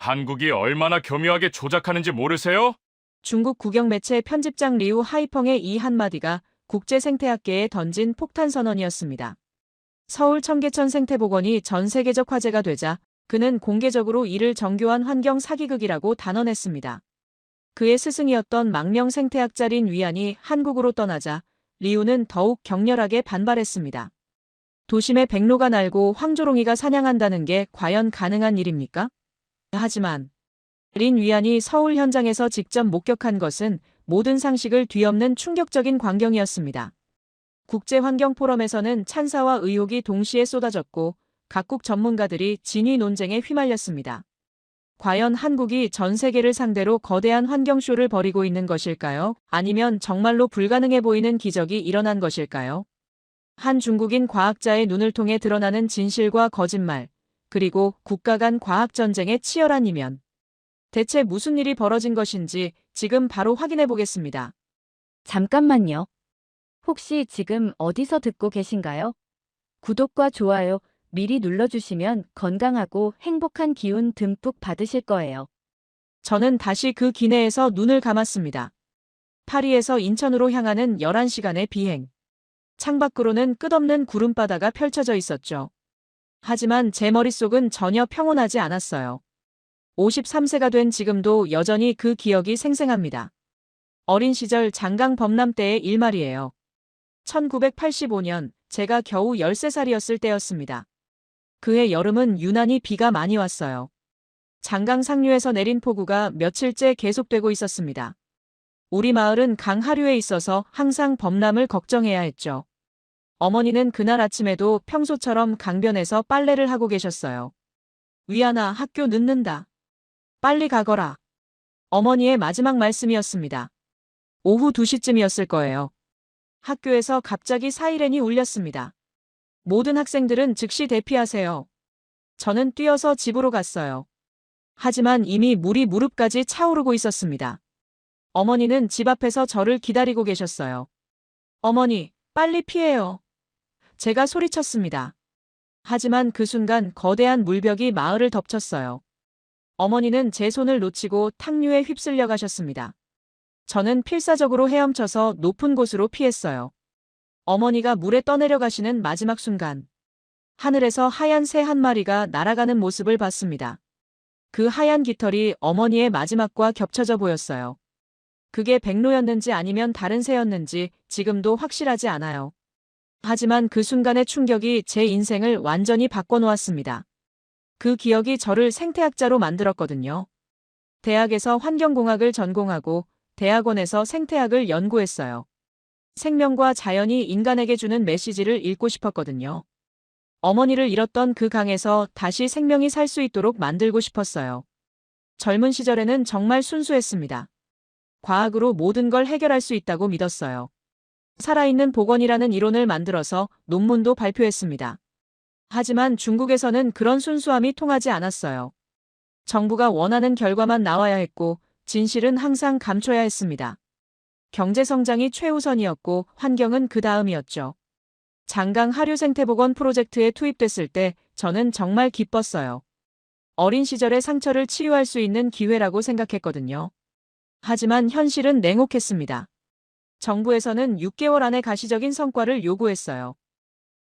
한국이 얼마나 교묘하게 조작하는지 모르세요? 중국 국영 매체 편집장 리우 하이펑의 이 한마디가 국제생태학계에 던진 폭탄 선언이었습니다. 서울 청계천 생태복원이 전 세계적 화제가 되자 그는 공개적으로 이를 정교한 환경 사기극이라고 단언했습니다. 그의 스승이었던 망명 생태학자 린 위안이 한국으로 떠나자 리우는 더욱 격렬하게 반발했습니다. 도심에 백로가 날고 황조롱이가 사냥한다는 게 과연 가능한 일입니까? 하지만 린 위안이 서울 현장에서 직접 목격한 것은 모든 상식을 뒤엎는 충격적인 광경이었습니다. 국제환경포럼에서는 찬사와 의혹이 동시에 쏟아졌고 각국 전문가들이 진위 논쟁에 휘말렸습니다. 과연 한국이 전 세계를 상대로 거대한 환경쇼를 벌이고 있는 것일까요? 아니면 정말로 불가능해 보이는 기적이 일어난 것일까요? 한 중국인 과학자의 눈을 통해 드러나는 진실과 거짓말, 그리고 국가 간 과학전쟁의 치열한 이면. 대체 무슨 일이 벌어진 것인지 지금 바로 확인해 보겠습니다. 잠깐만요. 혹시 지금 어디서 듣고 계신가요? 구독과 좋아요 미리 눌러주시면 건강하고 행복한 기운 듬뿍 받으실 거예요. 저는 다시 그 기내에서 눈을 감았습니다. 파리에서 인천으로 향하는 11시간의 비행. 창밖으로는 끝없는 구름바다가 펼쳐져 있었죠. 하지만 제 머릿속은 전혀 평온하지 않았어요. 53세가 된 지금도 여전히 그 기억이 생생합니다. 어린 시절 장강 범람 때의 일 말이에요. 1985년 제가 겨우 13살이었을 때였습니다. 그해 여름은 유난히 비가 많이 왔어요. 장강 상류에서 내린 폭우가 며칠째 계속되고 있었습니다. 우리 마을은 강 하류에 있어서 항상 범람을 걱정해야 했죠. 어머니는 그날 아침에도 평소처럼 강변에서 빨래를 하고 계셨어요. 위안아, 학교 늦는다. 빨리 가거라. 어머니의 마지막 말씀이었습니다. 오후 2시쯤이었을 거예요. 학교에서 갑자기 사이렌이 울렸습니다. 모든 학생들은 즉시 대피하세요. 저는 뛰어서 집으로 갔어요. 하지만 이미 물이 무릎까지 차오르고 있었습니다. 어머니는 집 앞에서 저를 기다리고 계셨어요. 어머니, 빨리 피해요. 제가 소리쳤습니다. 하지만 그 순간 거대한 물벽이 마을을 덮쳤어요. 어머니는 제 손을 놓치고 탕류에 휩쓸려 가셨습니다. 저는 필사적으로 헤엄쳐서 높은 곳으로 피했어요. 어머니가 물에 떠내려 가시는 마지막 순간, 하늘에서 하얀 새 한 마리가 날아가는 모습을 봤습니다. 그 하얀 깃털이 어머니의 마지막과 겹쳐져 보였어요. 그게 백로였는지 아니면 다른 새였는지 지금도 확실하지 않아요. 하지만 그 순간의 충격이 제 인생을 완전히 바꿔놓았습니다. 그 기억이 저를 생태학자로 만들었거든요. 대학에서 환경공학을 전공하고 대학원에서 생태학을 연구했어요. 생명과 자연이 인간에게 주는 메시지를 읽고 싶었거든요. 어머니를 잃었던 그 강에서 다시 생명이 살 수 있도록 만들고 싶었어요. 젊은 시절에는 정말 순수했습니다. 과학으로 모든 걸 해결할 수 있다고 믿었어요. 살아있는 복원이라는 이론을 만들어서 논문도 발표했습니다. 하지만 중국에서는 그런 순수함이 통하지 않았어요. 정부가 원하는 결과만 나와야 했고 진실은 항상 감춰야 했습니다. 경제성장이 최우선이었고 환경은 그 다음이었죠. 장강 하류생태복원 프로젝트에 투입됐을 때 저는 정말 기뻤어요. 어린 시절의 상처를 치유할 수 있는 기회라고 생각했거든요. 하지만 현실은 냉혹했습니다. 정부에서는 6개월 안에 가시적인 성과를 요구했어요.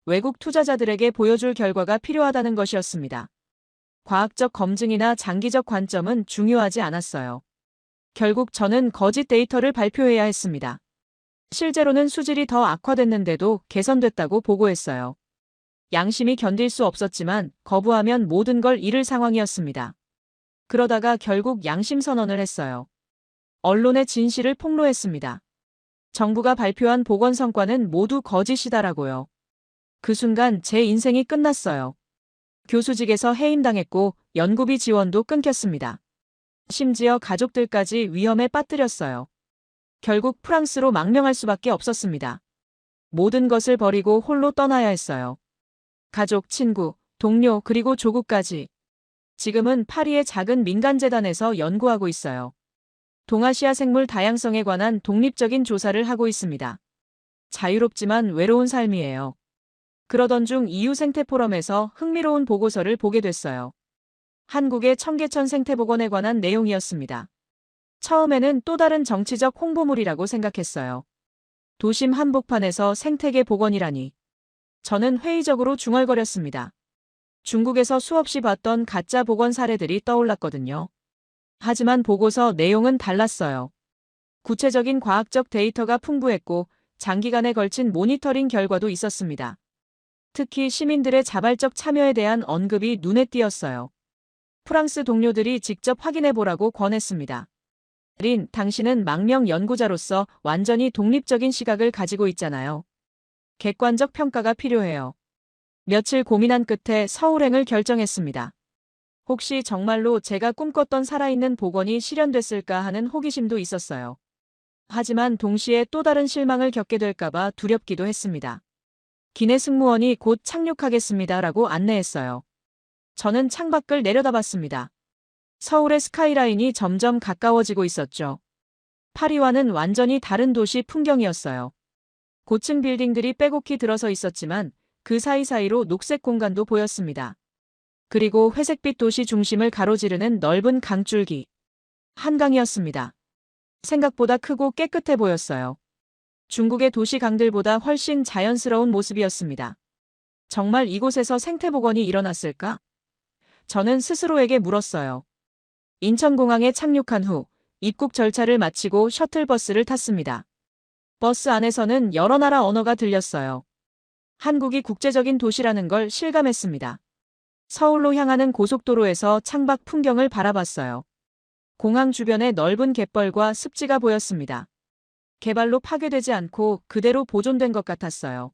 외국 투자자들에게 보여줄 결과가 필요하다는 것이었습니다. 과학적 검증이나 장기적 관점은 중요하지 않았어요. 결국 저는 거짓 데이터를 발표해야 했습니다. 실제로는 수질이 더 악화됐는데도 개선됐다고 보고했어요. 양심이 견딜 수 없었지만 거부하면 모든 걸 잃을 상황이었습니다. 그러다가 결국 양심 선언을 했어요. 언론의 진실을 폭로했습니다. 정부가 발표한 보건 성과는 모두 거짓이다라고요. 그 순간 제 인생이 끝났어요. 교수직에서 해임당했고 연구비 지원도 끊겼습니다. 심지어 가족들까지 위험에 빠뜨렸어요. 결국 프랑스로 망명할 수밖에 없었습니다. 모든 것을 버리고 홀로 떠나야 했어요. 가족, 친구, 동료 그리고 조국까지. 지금은 파리의 작은 민간재단에서 연구하고 있어요. 동아시아 생물 다양성에 관한 독립적인 조사를 하고 있습니다. 자유롭지만 외로운 삶이에요. 그러던 중 EU 생태포럼에서 흥미로운 보고서를 보게 됐어요. 한국의 청계천 생태복원에 관한 내용이었습니다. 처음에는 또 다른 정치적 홍보물이라고 생각했어요. 도심 한복판에서 생태계 복원이라니. 저는 회의적으로 중얼거렸습니다. 중국에서 수없이 봤던 가짜 복원 사례들이 떠올랐거든요. 하지만 보고서 내용은 달랐어요. 구체적인 과학적 데이터가 풍부했고 장기간에 걸친 모니터링 결과도 있었습니다. 특히 시민들의 자발적 참여에 대한 언급이 눈에 띄었어요. 프랑스 동료들이 직접 확인해 보라고 권했습니다. 린, 당신은 망명 연구자로서 완전히 독립적인 시각을 가지고 있잖아요. 객관적 평가가 필요해요. 며칠 고민한 끝에 서울행을 결정했습니다. 혹시 정말로 제가 꿈꿨던 살아있는 복원이 실현됐을까 하는 호기심도 있었어요. 하지만 동시에 또 다른 실망을 겪게 될까봐 두렵기도 했습니다. 기내 승무원이 곧 착륙하겠습니다라고 안내했어요. 저는 창밖을 내려다봤습니다. 서울의 스카이라인이 점점 가까워지고 있었죠. 파리와는 완전히 다른 도시 풍경이었어요. 고층 빌딩들이 빼곡히 들어서 있었지만 그 사이사이로 녹색 공간도 보였습니다. 그리고 회색빛 도시 중심을 가로지르는 넓은 강줄기. 한강이었습니다. 생각보다 크고 깨끗해 보였어요. 중국의 도시 강들보다 훨씬 자연스러운 모습이었습니다. 정말 이곳에서 생태복원이 일어났을까? 저는 스스로에게 물었어요. 인천공항에 착륙한 후 입국 절차를 마치고 셔틀버스를 탔습니다. 버스 안에서는 여러 나라 언어가 들렸어요. 한국이 국제적인 도시라는 걸 실감했습니다. 서울로 향하는 고속도로에서 창밖 풍경을 바라봤어요. 공항 주변에 넓은 갯벌과 습지가 보였습니다. 개발로 파괴되지 않고 그대로 보존된 것 같았어요.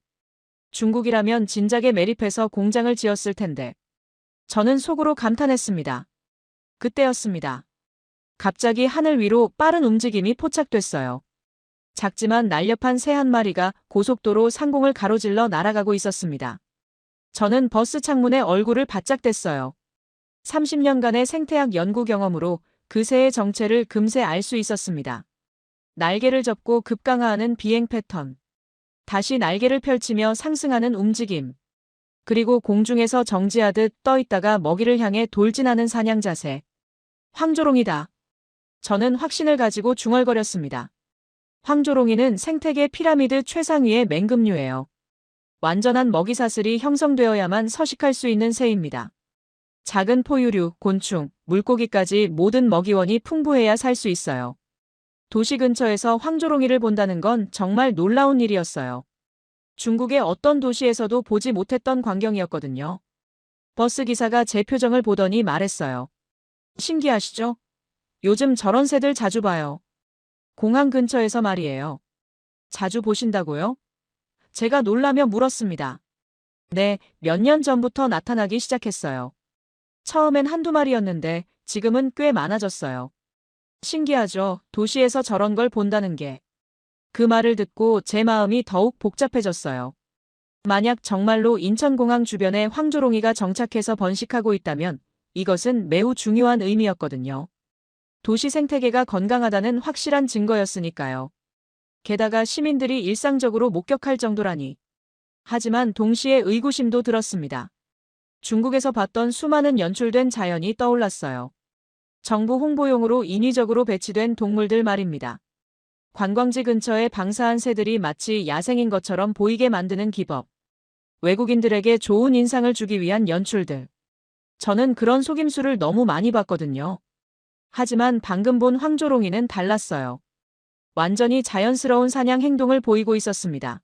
중국이라면 진작에 매립해서 공장을 지었을 텐데. 저는 속으로 감탄했습니다. 그때였습니다. 갑자기 하늘 위로 빠른 움직임이 포착됐어요. 작지만 날렵한 새 한 마리가 고속도로 상공을 가로질러 날아가고 있었습니다. 저는 버스 창문에 얼굴을 바짝 댔어요. 30년간의 생태학 연구 경험으로 그 새의 정체를 금세 알 수 있었습니다. 날개를 접고 급강하하는 비행 패턴. 다시 날개를 펼치며 상승하는 움직임. 그리고 공중에서 정지하듯 떠 있다가 먹이를 향해 돌진하는 사냥 자세. 황조롱이다. 저는 확신을 가지고 중얼거렸습니다. 황조롱이는 생태계 피라미드 최상위의 맹금류예요. 완전한 먹이 사슬이 형성되어야만 서식할 수 있는 새입니다. 작은 포유류, 곤충, 물고기까지 모든 먹이원이 풍부해야 살 수 있어요. 도시 근처에서 황조롱이를 본다는 건 정말 놀라운 일이었어요. 중국의 어떤 도시에서도 보지 못했던 광경이었거든요. 버스 기사가 제 표정을 보더니 말했어요. 신기하시죠? 요즘 저런 새들 자주 봐요. 공항 근처에서 말이에요. 자주 보신다고요? 제가 놀라며 물었습니다. 네, 몇 년 전부터 나타나기 시작했어요. 처음엔 한두 마리였는데 지금은 꽤 많아졌어요. 신기하죠? 도시에서 저런 걸 본다는 게. 그 말을 듣고 제 마음이 더욱 복잡해졌어요. 만약 정말로 인천공항 주변에 황조롱이가 정착해서 번식하고 있다면 이것은 매우 중요한 의미였거든요. 도시 생태계가 건강하다는 확실한 증거였으니까요. 게다가 시민들이 일상적으로 목격할 정도라니. 하지만 동시에 의구심도 들었습니다. 중국에서 봤던 수많은 연출된 자연이 떠올랐어요. 정부 홍보용으로 인위적으로 배치된 동물들 말입니다. 관광지 근처에 방사한 새들이 마치 야생인 것처럼 보이게 만드는 기법. 외국인들에게 좋은 인상을 주기 위한 연출들. 저는 그런 속임수를 너무 많이 봤거든요. 하지만 방금 본 황조롱이는 달랐어요. 완전히 자연스러운 사냥 행동을 보이고 있었습니다.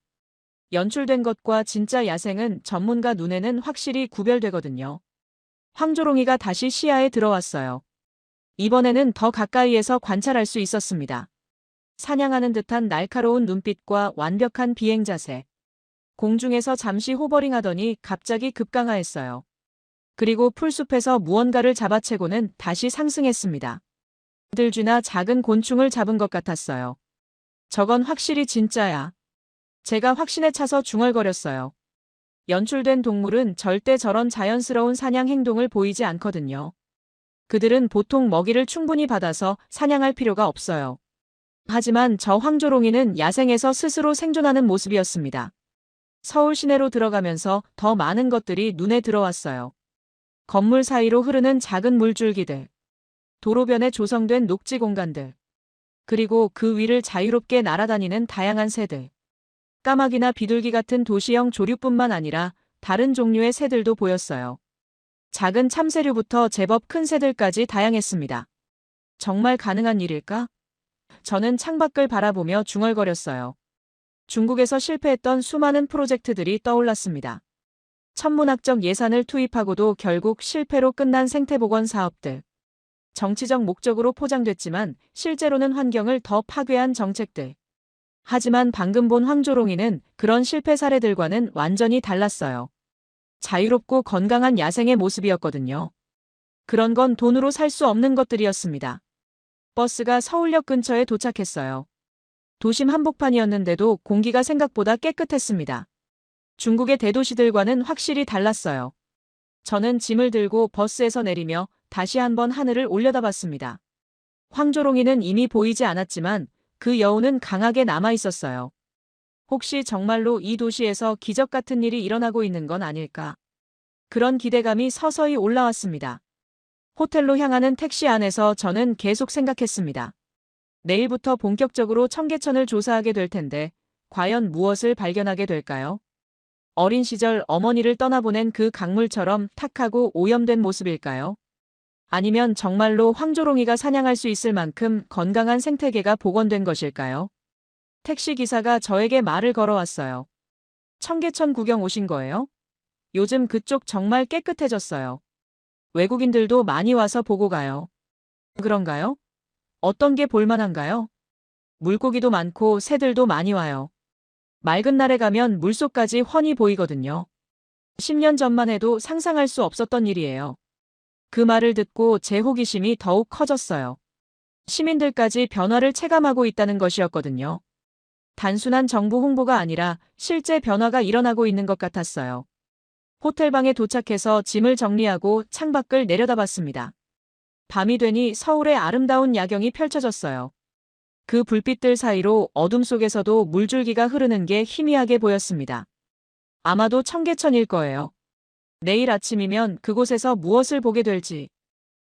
연출된 것과 진짜 야생은 전문가 눈에는 확실히 구별되거든요. 황조롱이가 다시 시야에 들어왔어요. 이번에는 더 가까이에서 관찰할 수 있었습니다. 사냥하는 듯한 날카로운 눈빛과 완벽한 비행 자세. 공중에서 잠시 호버링하더니 갑자기 급강하했어요. 그리고 풀숲에서 무언가를 잡아채고는 다시 상승했습니다. 들쥐나 작은 곤충을 잡은 것 같았어요. 저건 확실히 진짜야. 제가 확신에 차서 중얼거렸어요. 연출된 동물은 절대 저런 자연스러운 사냥 행동을 보이지 않거든요. 그들은 보통 먹이를 충분히 받아서 사냥할 필요가 없어요. 하지만 저 황조롱이는 야생에서 스스로 생존하는 모습이었습니다. 서울 시내로 들어가면서 더 많은 것들이 눈에 들어왔어요. 건물 사이로 흐르는 작은 물줄기들, 도로변에 조성된 녹지 공간들, 그리고 그 위를 자유롭게 날아다니는 다양한 새들. 까마귀나 비둘기 같은 도시형 조류뿐만 아니라 다른 종류의 새들도 보였어요. 작은 참새류부터 제법 큰 새들까지 다양했습니다. 정말 가능한 일일까? 저는 창밖을 바라보며 중얼거렸어요. 중국에서 실패했던 수많은 프로젝트들이 떠올랐습니다. 천문학적 예산을 투입하고도 결국 실패로 끝난 생태보건 사업들. 정치적 목적으로 포장됐지만 실제로는 환경을 더 파괴한 정책들. 하지만 방금 본 황조롱이는 그런 실패 사례들과는 완전히 달랐어요. 자유롭고 건강한 야생의 모습이었거든요. 그런 건 돈으로 살 수 없는 것들이었습니다. 버스가 서울역 근처에 도착했어요. 도심 한복판이었는데도 공기가 생각보다 깨끗했습니다. 중국의 대도시들과는 확실히 달랐어요. 저는 짐을 들고 버스에서 내리며 다시 한번 하늘을 올려다봤습니다. 황조롱이는 이미 보이지 않았지만 그 여우는 강하게 남아 있었어요. 혹시 정말로 이 도시에서 기적 같은 일이 일어나고 있는 건 아닐까? 그런 기대감이 서서히 올라왔습니다. 호텔로 향하는 택시 안에서 저는 계속 생각했습니다. 내일부터 본격적으로 청계천을 조사하게 될 텐데 과연 무엇을 발견하게 될까요? 어린 시절 어머니를 떠나보낸 그 강물처럼 탁하고 오염된 모습일까요? 아니면 정말로 황조롱이가 사냥할 수 있을 만큼 건강한 생태계가 복원된 것일까요? 택시 기사가 저에게 말을 걸어왔어요. 청계천 구경 오신 거예요? 요즘 그쪽 정말 깨끗해졌어요. 외국인들도 많이 와서 보고 가요. 그런가요? 어떤 게 볼만한가요? 물고기도 많고 새들도 많이 와요. 맑은 날에 가면 물속까지 훤히 보이거든요. 10년 전만 해도 상상할 수 없었던 일이에요. 그 말을 듣고 제 호기심이 더욱 커졌어요. 시민들까지 변화를 체감하고 있다는 것이었거든요. 단순한 정부 홍보가 아니라 실제 변화가 일어나고 있는 것 같았어요. 호텔방에 도착해서 짐을 정리하고 창밖을 내려다봤습니다. 밤이 되니 서울의 아름다운 야경이 펼쳐졌어요. 그 불빛들 사이로 어둠 속에서도 물줄기가 흐르는 게 희미하게 보였습니다. 아마도 청계천일 거예요. 내일 아침이면 그곳에서 무엇을 보게 될지.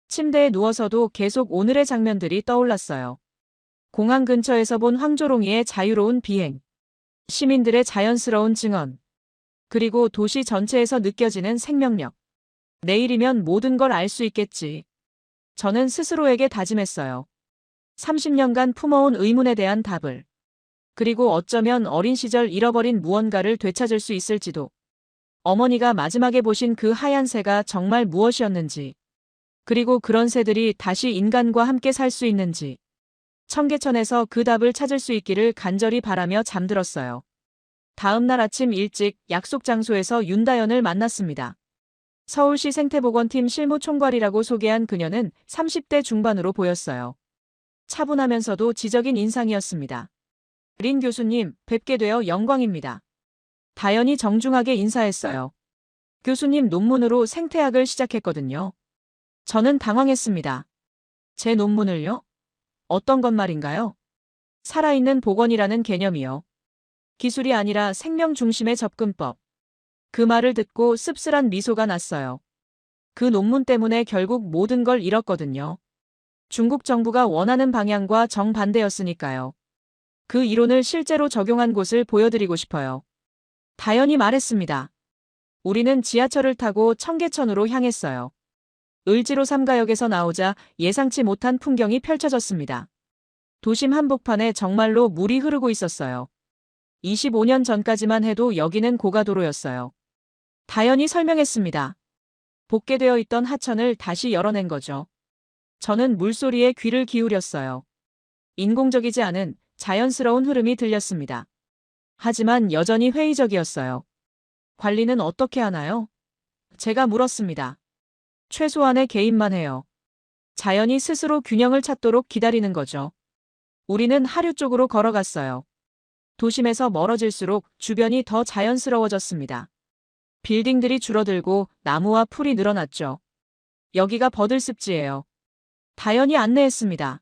침대에 누워서도 계속 오늘의 장면들이 떠올랐어요. 공항 근처에서 본 황조롱이의 자유로운 비행. 시민들의 자연스러운 증언. 그리고 도시 전체에서 느껴지는 생명력. 내일이면 모든 걸 알 수 있겠지. 저는 스스로에게 다짐했어요. 30년간 품어온 의문에 대한 답을. 그리고 어쩌면 어린 시절 잃어버린 무언가를 되찾을 수 있을지도. 어머니가 마지막에 보신 그 하얀 새가 정말 무엇이었는지. 그리고 그런 새들이 다시 인간과 함께 살 수 있는지. 청계천에서 그 답을 찾을 수 있기를 간절히 바라며 잠들었어요. 다음 날 아침 일찍 약속 장소에서 윤다연을 만났습니다. 서울시 생태보건팀 실무총괄이라고 소개한 그녀는 30대 중반으로 보였어요. 차분하면서도 지적인 인상이었습니다. 린 교수님, 뵙게 되어 영광입니다. 다연이 정중하게 인사했어요. 교수님 논문으로 생태학을 시작했거든요. 저는 당황했습니다. 제 논문을요? 어떤 것 말인가요? 살아있는 복원이라는 개념이요. 기술이 아니라 생명 중심의 접근법. 그 말을 듣고 씁쓸한 미소가 났어요. 그 논문 때문에 결국 모든 걸 잃었거든요. 중국 정부가 원하는 방향과 정반대였으니까요. 그 이론을 실제로 적용한 곳을 보여드리고 싶어요. 다연이 말했습니다. 우리는 지하철을 타고 청계천으로 향했어요. 을지로 3가역에서 나오자 예상치 못한 풍경이 펼쳐졌습니다. 도심 한복판에 정말로 물이 흐르고 있었어요. 25년 전까지만 해도 여기는 고가도로였어요. 다연이 설명했습니다. 복개되어 있던 하천을 다시 열어낸 거죠. 저는 물소리에 귀를 기울였어요. 인공적이지 않은 자연스러운 흐름이 들렸습니다. 하지만 여전히 회의적이었어요. 관리는 어떻게 하나요? 제가 물었습니다. 최소한의 개입만 해요. 자연이 스스로 균형을 찾도록 기다리는 거죠. 우리는 하류 쪽으로 걸어갔어요. 도심에서 멀어질수록 주변이 더 자연스러워졌습니다. 빌딩들이 줄어들고 나무와 풀이 늘어났죠. 여기가 버들습지예요. 다연이 안내했습니다.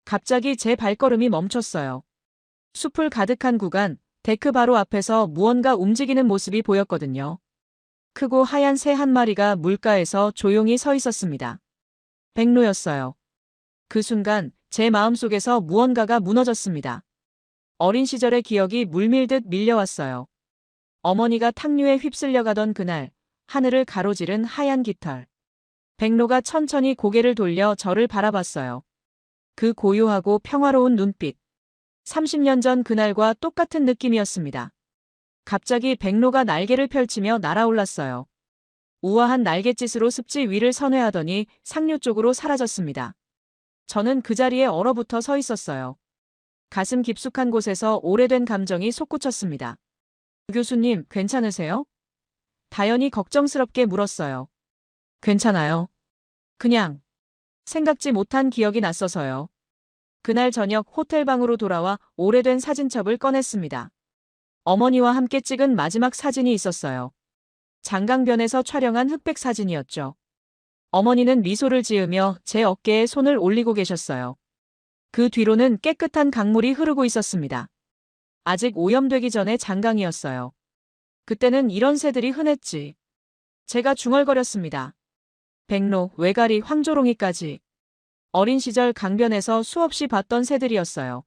갑자기 제 발걸음이 멈췄어요. 숲을 가득한 구간, 데크 바로 앞에서 무언가 움직이는 모습이 보였거든요. 크고 하얀 새 한 마리가 물가에서 조용히 서 있었습니다. 백로였어요. 그 순간 제 마음속에서 무언가가 무너졌습니다. 어린 시절의 기억이 물밀듯 밀려왔어요. 어머니가 탕류에 휩쓸려 가던 그날, 하늘을 가로지른 하얀 깃털. 백로가 천천히 고개를 돌려 저를 바라봤어요. 그 고요하고 평화로운 눈빛. 30년 전 그날과 똑같은 느낌이었습니다. 갑자기 백로가 날개를 펼치며 날아올랐어요. 우아한 날갯짓으로 습지 위를 선회하더니 상류 쪽으로 사라졌습니다. 저는 그 자리에 얼어붙어 서 있었어요. 가슴 깊숙한 곳에서 오래된 감정이 솟구쳤습니다. 교수님, 괜찮으세요? 다연이 걱정스럽게 물었어요. 괜찮아요. 그냥 생각지 못한 기억이 났어서요. 그날 저녁 호텔방으로 돌아와 오래된 사진첩을 꺼냈습니다. 어머니와 함께 찍은 마지막 사진이 있었어요. 장강변에서 촬영한 흑백 사진이었죠. 어머니는 미소를 지으며 제 어깨에 손을 올리고 계셨어요. 그 뒤로는 깨끗한 강물이 흐르고 있었습니다. 아직 오염되기 전에 장강이었어요. 그때는 이런 새들이 흔했지. 제가 중얼거렸습니다. 백로, 외가리, 황조롱이까지. 어린 시절 강변에서 수없이 봤던 새들이었어요.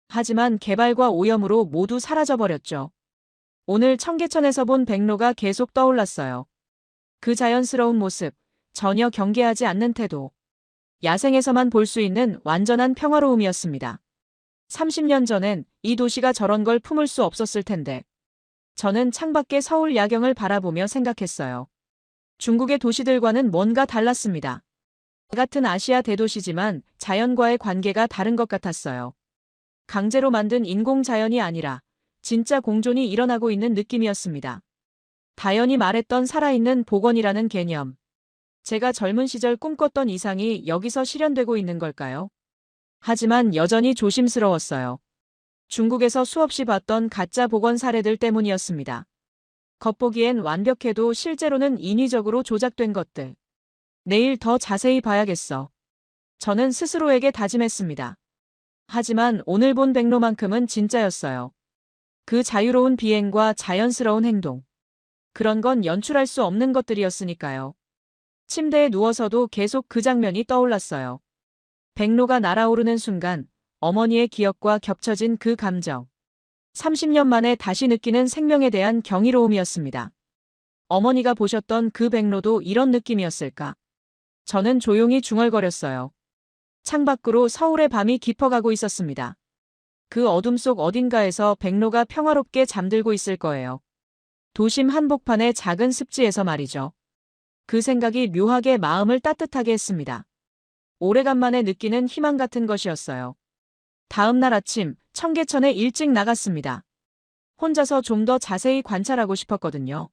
하지만 개발과 오염으로 모두 사라져버렸죠. 오늘 청계천에서 본 백로가 계속 떠올랐어요. 그 자연스러운 모습, 전혀 경계하지 않는 태도. 야생에서만 볼 수 있는 완전한 평화로움이었습니다. 30년 전엔 이 도시가 저런 걸 품을 수 없었을 텐데. 저는 창밖의 서울 야경을 바라보며 생각했어요. 중국의 도시들과는 뭔가 달랐습니다. 같은 아시아 대도시지만 자연과의 관계가 다른 것 같았어요. 강제로 만든 인공자연이 아니라 진짜 공존이 일어나고 있는 느낌이었습니다. 다연이 말했던 살아있는 복원이라는 개념. 제가 젊은 시절 꿈꿨던 이상이 여기서 실현되고 있는 걸까요? 하지만 여전히 조심스러웠어요. 중국에서 수없이 봤던 가짜 복원 사례들 때문이었습니다. 겉보기엔 완벽해도 실제로는 인위적으로 조작된 것들. 내일 더 자세히 봐야겠어. 저는 스스로에게 다짐했습니다. 하지만 오늘 본 백로만큼은 진짜였어요. 그 자유로운 비행과 자연스러운 행동. 그런 건 연출할 수 없는 것들이었으니까요. 침대에 누워서도 계속 그 장면이 떠올랐어요. 백로가 날아오르는 순간 어머니의 기억과 겹쳐진 그 감정. 30년 만에 다시 느끼는 생명에 대한 경이로움이었습니다. 어머니가 보셨던 그 백로도 이런 느낌이었을까? 저는 조용히 중얼거렸어요. 창밖으로 서울의 밤이 깊어가고 있었습니다. 그 어둠 속 어딘가에서 백로가 평화롭게 잠들고 있을 거예요. 도심 한복판의 작은 습지에서 말이죠. 그 생각이 묘하게 마음을 따뜻하게 했습니다. 오래간만에 느끼는 희망 같은 것이었어요. 다음 날 아침 청계천에 일찍 나갔습니다. 혼자서 좀 더 자세히 관찰하고 싶었거든요.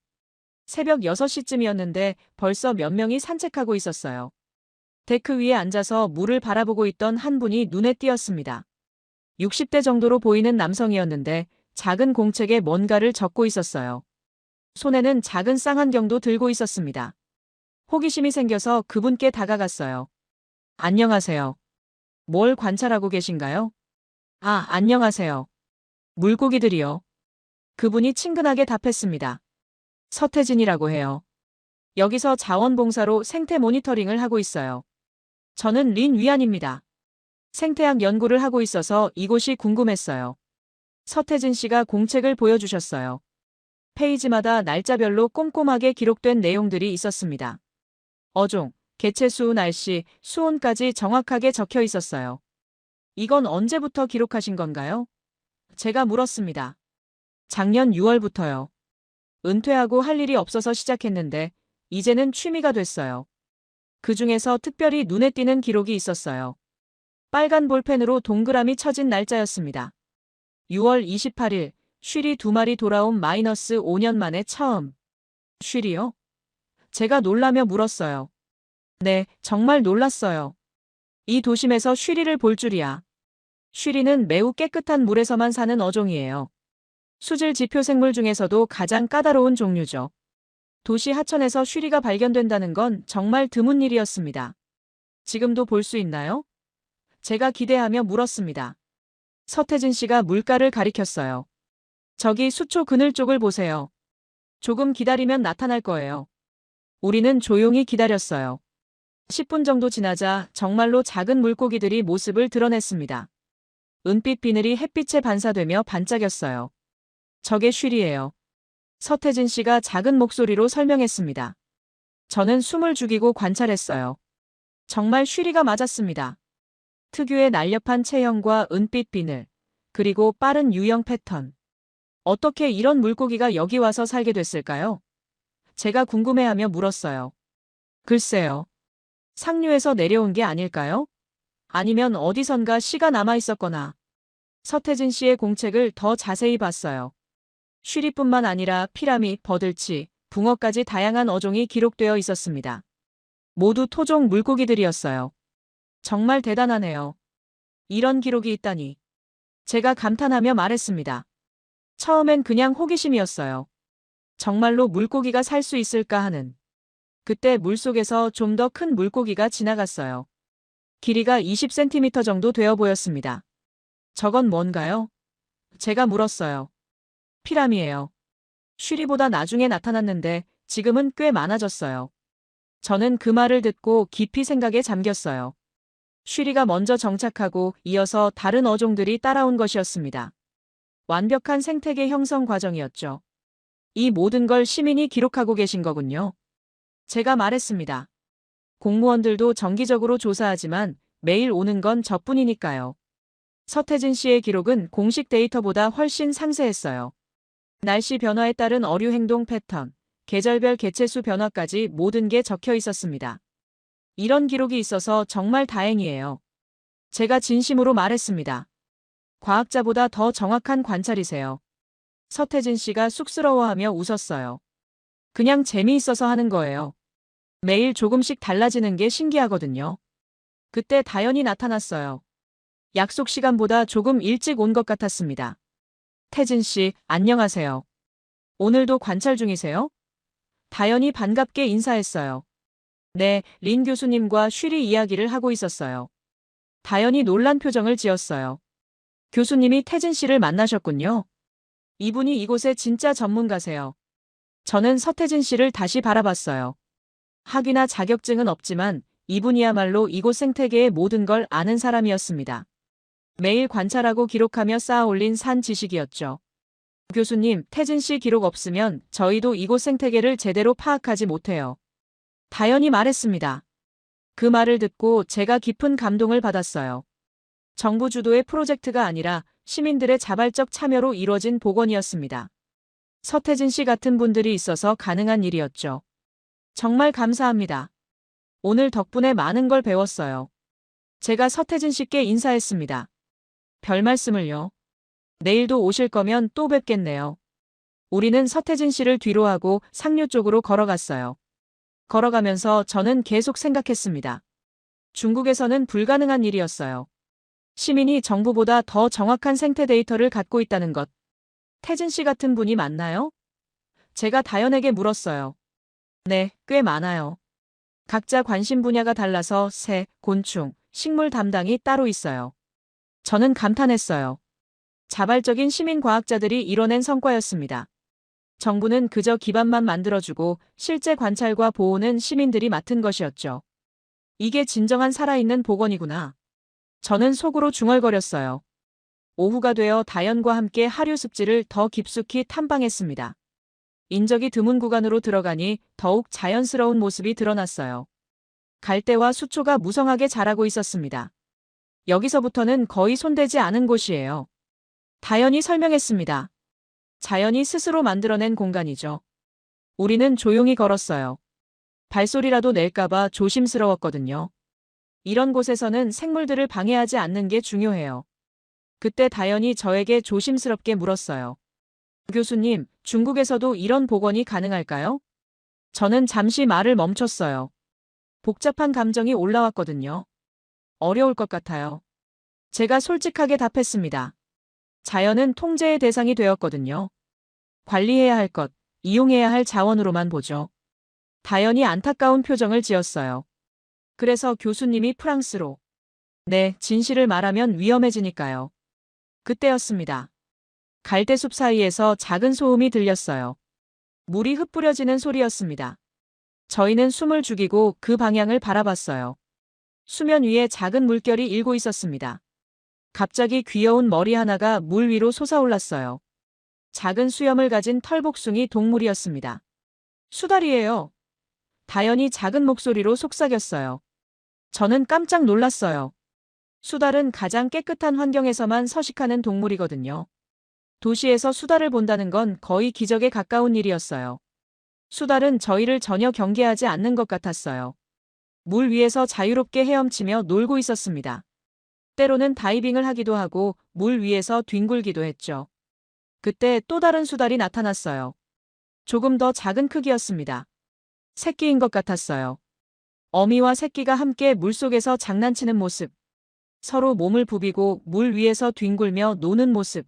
새벽 6시쯤이었는데 벌써 몇 명이 산책하고 있었어요. 데크 위에 앉아서 물을 바라보고 있던 한 분이 눈에 띄었습니다. 60대 정도로 보이는 남성이었는데 작은 공책에 뭔가를 적고 있었어요. 손에는 작은 쌍안경도 들고 있었습니다. 호기심이 생겨서 그분께 다가갔어요. 안녕하세요. 뭘 관찰하고 계신가요? 아, 안녕하세요. 물고기들이요. 그분이 친근하게 답했습니다. 서태진이라고 해요. 여기서 자원봉사로 생태 모니터링을 하고 있어요. 저는 린 위안입니다. 생태학 연구를 하고 있어서 이곳이 궁금했어요. 서태진 씨가 공책을 보여주셨어요. 페이지마다 날짜별로 꼼꼼하게 기록된 내용들이 있었습니다. 어종, 개체수, 날씨, 수온까지 정확하게 적혀 있었어요. 이건 언제부터 기록하신 건가요? 제가 물었습니다. 작년 6월부터요. 은퇴하고 할 일이 없어서 시작했는데 이제는 취미가 됐어요. 그 중에서 특별히 눈에 띄는 기록이 있었어요. 빨간 볼펜으로 동그라미 쳐진 날짜였습니다. 6월 28일, 쉬리 2마리 돌아온 -5년 만에 처음. 쉬리요? 제가 놀라며 물었어요. 네, 정말 놀랐어요. 이 도심에서 쉬리를 볼 줄이야. 쉬리는 매우 깨끗한 물에서만 사는 어종이에요. 수질 지표 생물 중에서도 가장 까다로운 종류죠. 도시 하천에서 쉬리가 발견된다는 건 정말 드문 일이었습니다. 지금도 볼 수 있나요? 제가 기대하며 물었습니다. 서태진 씨가 물가를 가리켰어요. 저기 수초 그늘 쪽을 보세요. 조금 기다리면 나타날 거예요. 우리는 조용히 기다렸어요. 10분 정도 지나자 정말로 작은 물고기들이 모습을 드러냈습니다. 은빛 비늘이 햇빛에 반사되며 반짝였어요. 저게 쉬리예요. 서태진 씨가 작은 목소리로 설명했습니다. 저는 숨을 죽이고 관찰했어요. 정말 쉬리가 맞았습니다. 특유의 날렵한 체형과 은빛 비늘, 그리고 빠른 유형 패턴. 어떻게 이런 물고기가 여기 와서 살게 됐을까요? 제가 궁금해하며 물었어요. 글쎄요. 상류에서 내려온 게 아닐까요? 아니면 어디선가 씨가 남아 있었거나. 서태진 씨의 공책을 더 자세히 봤어요. 쉬리뿐만 아니라 피라미, 버들치, 붕어까지 다양한 어종이 기록되어 있었습니다. 모두 토종 물고기들이었어요. 정말 대단하네요. 이런 기록이 있다니. 제가 감탄하며 말했습니다. 처음엔 그냥 호기심이었어요. 정말로 물고기가 살 수 있을까 하는. 그때 물속에서 좀 더 큰 물고기가 지나갔어요. 길이가 20cm 정도 되어 보였습니다. 저건 뭔가요? 제가 물었어요. 피라미예요. 쉬리보다 나중에 나타났는데 지금은 꽤 많아졌어요. 저는 그 말을 듣고 깊이 생각에 잠겼어요. 쉬리가 먼저 정착하고 이어서 다른 어종들이 따라온 것이었습니다. 완벽한 생태계 형성 과정이었죠. 이 모든 걸 시민이 기록하고 계신 거군요. 제가 말했습니다. 공무원들도 정기적으로 조사하지만 매일 오는 건 저뿐이니까요. 서태진 씨의 기록은 공식 데이터보다 훨씬 상세했어요. 날씨 변화에 따른 어류 행동 패턴, 계절별 개체수 변화까지 모든 게 적혀 있었습니다. 이런 기록이 있어서 정말 다행이에요. 제가 진심으로 말했습니다. 과학자보다 더 정확한 관찰이세요. 서태진 씨가 쑥스러워하며 웃었어요. 그냥 재미있어서 하는 거예요. 매일 조금씩 달라지는 게 신기하거든요. 그때 다연이 나타났어요. 약속 시간보다 조금 일찍 온 것 같았습니다. 태진 씨, 안녕하세요. 오늘도 관찰 중이세요? 다연이 반갑게 인사했어요. 네, 린 교수님과 쉬리 이야기를 하고 있었어요. 다연이 놀란 표정을 지었어요. 교수님이 태진 씨를 만나셨군요. 이분이 이곳의 진짜 전문가세요. 저는 서태진 씨를 다시 바라봤어요. 학위나 자격증은 없지만 이분이야말로 이곳 생태계의 모든 걸 아는 사람이었습니다. 매일 관찰하고 기록하며 쌓아올린 산 지식이었죠. 교수님, 태진 씨 기록 없으면 저희도 이곳 생태계를 제대로 파악하지 못해요. 다연이 말했습니다. 그 말을 듣고 제가 깊은 감동을 받았어요. 정부 주도의 프로젝트가 아니라 시민들의 자발적 참여로 이루어진 복원이었습니다. 서태진 씨 같은 분들이 있어서 가능한 일이었죠. 정말 감사합니다. 오늘 덕분에 많은 걸 배웠어요. 제가 서태진 씨께 인사했습니다. 별 말씀을요. 내일도 오실 거면 또 뵙겠네요. 우리는 서태진 씨를 뒤로 하고 상류 쪽으로 걸어갔어요. 걸어가면서 저는 계속 생각했습니다. 중국에서는 불가능한 일이었어요. 시민이 정부보다 더 정확한 생태 데이터를 갖고 있다는 것. 태진 씨 같은 분이 맞나요? 제가 다연에게 물었어요. 네, 꽤 많아요. 각자 관심 분야가 달라서 새, 곤충, 식물 담당이 따로 있어요. 저는 감탄했어요. 자발적인 시민과학자들이 이뤄낸 성과였습니다. 정부는 그저 기반만 만들어주고 실제 관찰과 보호는 시민들이 맡은 것이었죠. 이게 진정한 살아있는 복원이구나. 저는 속으로 중얼거렸어요. 오후가 되어 다연과 함께 하류 습지를 더 깊숙이 탐방했습니다. 인적이 드문 구간으로 들어가니 더욱 자연스러운 모습이 드러났어요. 갈대와 수초가 무성하게 자라고 있었습니다. 여기서부터는 거의 손대지 않은 곳이에요. 다연이 설명했습니다. 자연이 스스로 만들어낸 공간이죠. 우리는 조용히 걸었어요. 발소리라도 낼까봐 조심스러웠거든요. 이런 곳에서는 생물들을 방해하지 않는 게 중요해요. 그때 다연이 저에게 조심스럽게 물었어요. 교수님, 중국에서도 이런 복원이 가능할까요? 저는 잠시 말을 멈췄어요. 복잡한 감정이 올라왔거든요. 어려울 것 같아요. 제가 솔직하게 답했습니다. 자연은 통제의 대상이 되었거든요. 관리해야 할 것, 이용해야 할 자원으로만 보죠. 다연이 안타까운 표정을 지었어요. 그래서 교수님이 프랑스로. 네, 진실을 말하면 위험해지니까요. 그때였습니다. 갈대숲 사이에서 작은 소음이 들렸어요. 물이 흩뿌려지는 소리였습니다. 저희는 숨을 죽이고 그 방향을 바라봤어요. 수면 위에 작은 물결이 일고 있었습니다. 갑자기 귀여운 머리 하나가 물 위로 솟아올랐어요. 작은 수염을 가진 털복숭이 동물이었습니다. 수달이에요. 다연이 작은 목소리로 속삭였어요. 저는 깜짝 놀랐어요. 수달은 가장 깨끗한 환경에서만 서식하는 동물이거든요. 도시에서 수달을 본다는 건 거의 기적에 가까운 일이었어요. 수달은 저희를 전혀 경계하지 않는 것 같았어요. 물 위에서 자유롭게 헤엄치며 놀고 있었습니다. 때로는 다이빙을 하기도 하고 물 위에서 뒹굴기도 했죠. 그때 또 다른 수달이 나타났어요. 조금 더 작은 크기였습니다. 새끼인 것 같았어요. 어미와 새끼가 함께 물속에서 장난치는 모습. 서로 몸을 부비고 물 위에서 뒹굴며 노는 모습.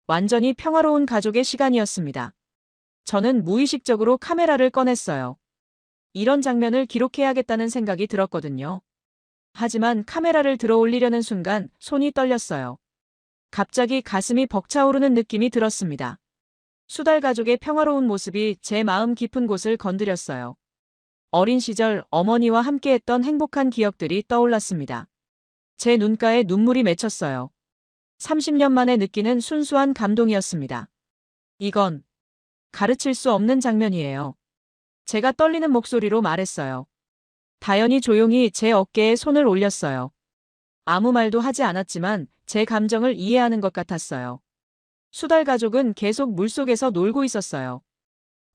완전히 평화로운 가족의 시간이었습니다. 저는 무의식적으로 카메라를 꺼냈어요. 이런 장면을 기록해야겠다는 생각이 들었거든요. 하지만 카메라를 들어 올리려는 순간 손이 떨렸어요. 갑자기 가슴이 벅차오르는 느낌이 들었습니다. 수달 가족의 평화로운 모습이 제 마음 깊은 곳을 건드렸어요. 어린 시절 어머니와 함께했던 행복한 기억들이 떠올랐습니다. 제 눈가에 눈물이 맺혔어요. 30년 만에 느끼는 순수한 감동이었습니다. 이건 가르칠 수 없는 장면이에요. 제가 떨리는 목소리로 말했어요. 다연이 조용히 제 어깨에 손을 올렸어요. 아무 말도 하지 않았지만 제 감정을 이해하는 것 같았어요. 수달 가족은 계속 물속에서 놀고 있었어요.